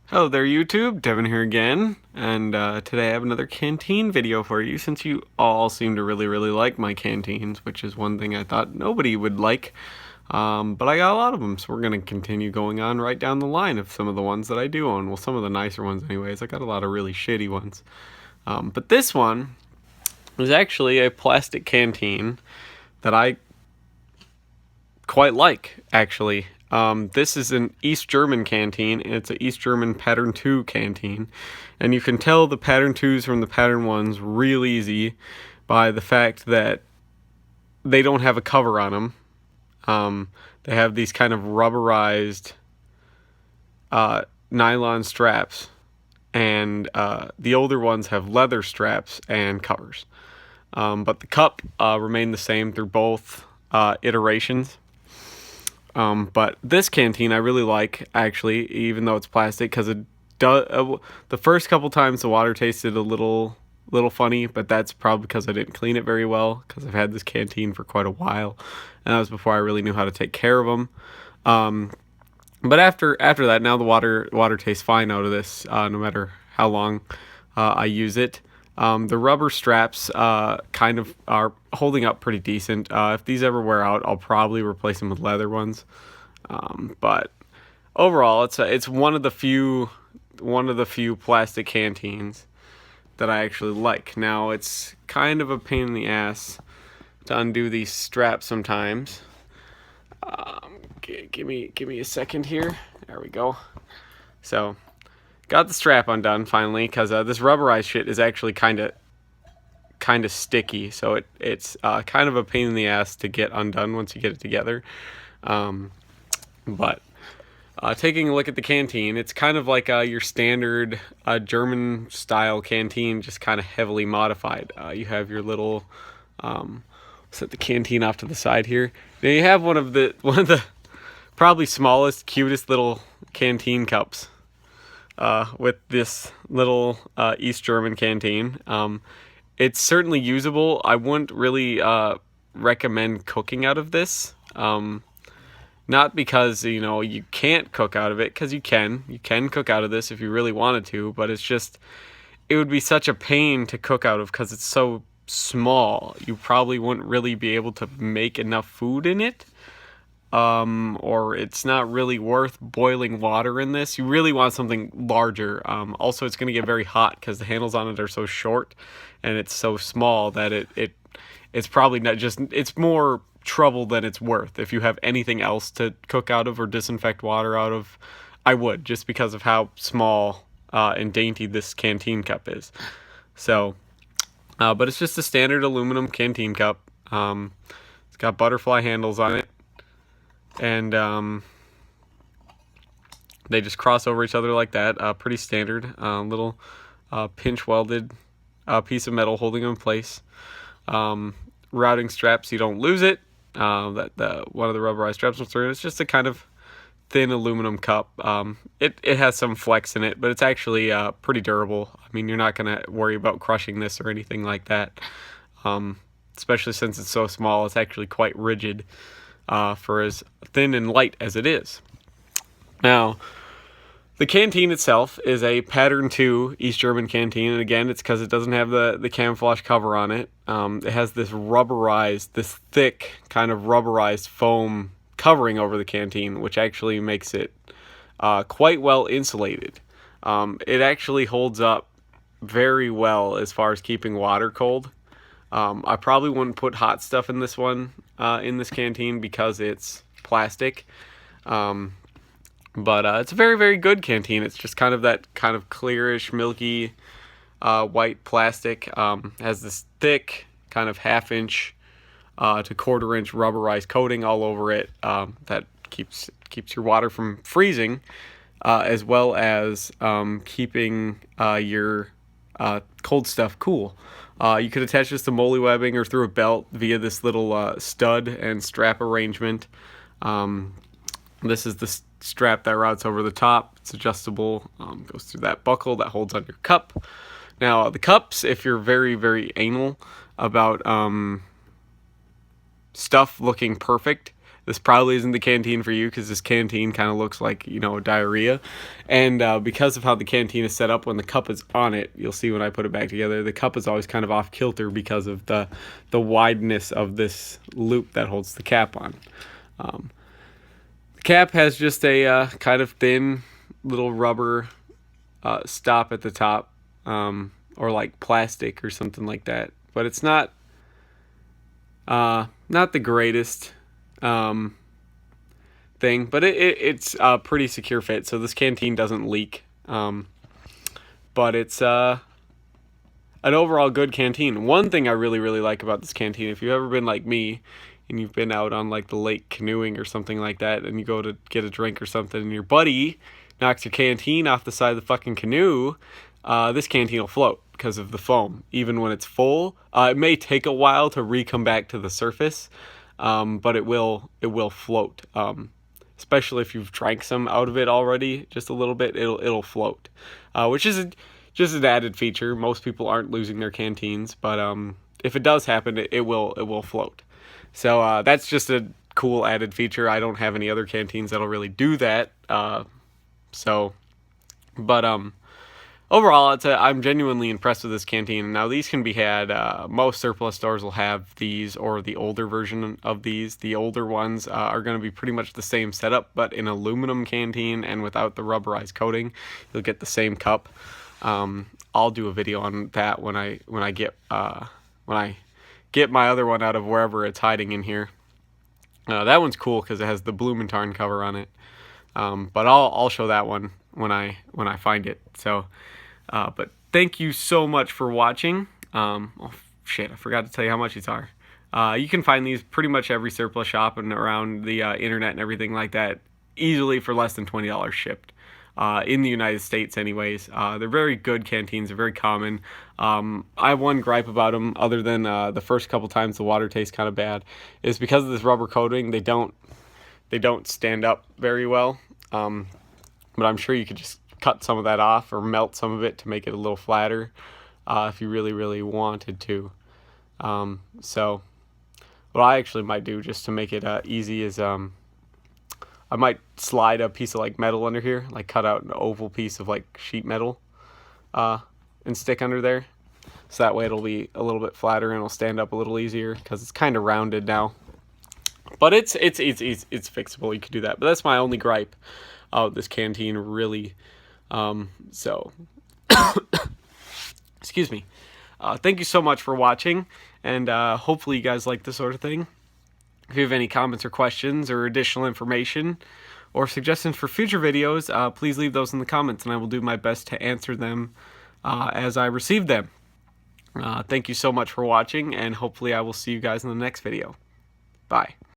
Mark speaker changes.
Speaker 1: Hello there YouTube, Devin here again, and today I have another Canteen video for you since you all seem to really like my canteens, which is one thing I thought nobody would like, but I got a lot of them, so we're going to continue going on right down the line of some of the ones that I do own. Well, some of the nicer ones anyways. I got a lot of really shitty ones. But this one is actually a plastic canteen that I quite like, actually. This is an East German canteen, and it's an East German Pattern 2 canteen. And you can tell the Pattern 2s from the Pattern 1s real easy by the fact that they don't have a cover on them. They have these kind of rubberized nylon straps, and the older ones have leather straps and covers. But the cup remained the same through both iterations. But this canteen I really like, actually, even though it's plastic, because it does. The first couple times the water tasted a little funny, but that's probably because I didn't clean it very well. Because I've had this canteen for quite a while, and that was before I really knew how to take care of them. But after that, now the water tastes fine out of this, no matter how long I use it. The rubber straps kind of are holding up pretty decent. If these ever wear out, I'll probably replace them with leather ones. But overall, it's one of the few plastic canteens that I actually like. Now, it's kind of a pain in the ass to undo these straps sometimes. Give me a second here. There we go. So, got the strap undone finally, because this rubberized shit is actually kind of sticky, so it's kind of a pain in the ass to get undone once you get it together. But taking a look at the canteen, it's kind of like your standard German style canteen, just kind of heavily modified. You have your little set the canteen off to the side here. Now you have one of the probably smallest, cutest little canteen cups. With this little East German canteen. It's certainly usable. I wouldn't really recommend cooking out of this. Not because, you can't cook out of it, because you can. You can cook out of this if you really wanted to, but it would be such a pain to cook out of because it's so small. You probably wouldn't really be able to make enough food in it. Or it's not really worth boiling water in this. You really want something larger. Also, it's going to get very hot because the handles on it are so short and it's so small that it's probably not it's more trouble than it's worth. If you have anything else to cook out of or disinfect water out of, I would, just because of how small and dainty this canteen cup is. So, but it's just a standard aluminum canteen cup. It's got butterfly handles on it. And they just cross over each other like that. Pretty standard. Little pinch welded piece of metal holding them in place. Routing straps, you don't lose it. One of the rubberized straps was through. It's just a kind of thin aluminum cup. It has some flex in it, but it's actually pretty durable. I mean, you're not gonna worry about crushing this or anything like that. Especially since it's so small, it's actually quite rigid. For as thin and light as it is. Now, the canteen itself is a Pattern 2 East German canteen, and again, it's because it doesn't have the camouflage cover on it. It has this thick kind of rubberized foam covering over the canteen, which actually makes it quite well insulated. It actually holds up very well as far as keeping water cold. I probably wouldn't put hot stuff in this one, in this canteen, because it's plastic. But it's a very good canteen. It's just kind of that kind of clearish, milky, white plastic. Has this thick, kind of half-inch to quarter-inch rubberized coating all over it that keeps your water from freezing, as well as keeping your cold stuff cool. You could attach this to molly webbing or through a belt via this little stud and strap arrangement. This is the strap that routes over the top. It's adjustable, goes through that buckle that holds on your cup. Now, the cups, if you're very anal about stuff looking perfect, this probably isn't the Canteen for you, because this Canteen kind of looks like, you know, diarrhea. And because of how the Canteen is set up, when the cup is on it, you'll see when I put it back together, the cup is always kind of off kilter because of the wideness of this loop that holds the cap on. The cap has just a kind of thin little rubber stop at the top, or like plastic or something like that, but it's not the greatest thing, but it's a pretty secure fit, so this Canteen doesn't leak. But it's an overall good Canteen. One thing I really like about this Canteen, if you've ever been like me and you've been out on like the lake canoeing or something like that, and you go to get a drink or something, and your buddy knocks your Canteen off the side of the fucking canoe, this Canteen will float because of the foam. Even when it's full, it may take a while to come back to the surface, but it will float. Especially if you've drank some out of it already, just a little bit, it'll float, which is just an added feature. Most people aren't losing their Canteens, but if it does happen, it will float. So that's just a cool added feature. I don't have any other Canteens that'll really do that. Overall, I'm genuinely impressed with this Canteen. Now, these can be had, most surplus stores will have these, or the older version of these. The older ones are going to be pretty much the same setup, but in aluminum Canteen and without the rubberized coating. You'll get the same cup. I'll do a video on that when I get my other one out of wherever it's hiding in here. That one's cool because it has the Blumentarn cover on it. But I'll show that one when I find it. So, but thank you so much for watching. Oh shit, I forgot to tell you how much these are. You can find these pretty much every surplus shop and around the internet and everything like that, easily for less than $20 shipped. In the United States anyways. They're very good Canteens. They're very common. I have one gripe about them, other than the first couple times the water tastes kind of bad, is because of this rubber coating, they don't stand up very well. But I'm sure you could just cut some of that off or melt some of it to make it a little flatter, if you really wanted to. So what I actually might do, just to make it easy, is I might slide a piece of like metal under here, like cut out an oval piece of like sheet metal, and stick under there. So that way it'll be a little bit flatter and it'll stand up a little easier, because it's kind of rounded now. But it's fixable. You could do that. But that's my only gripe of this Canteen, really. So excuse me. Thank you so much for watching, and hopefully you guys like this sort of thing. If you have any comments or questions or additional information or suggestions for future videos, please leave those in the comments, and I will do my best to answer them as I receive them. Thank you so much for watching, and hopefully I will see you guys in the next video. Bye.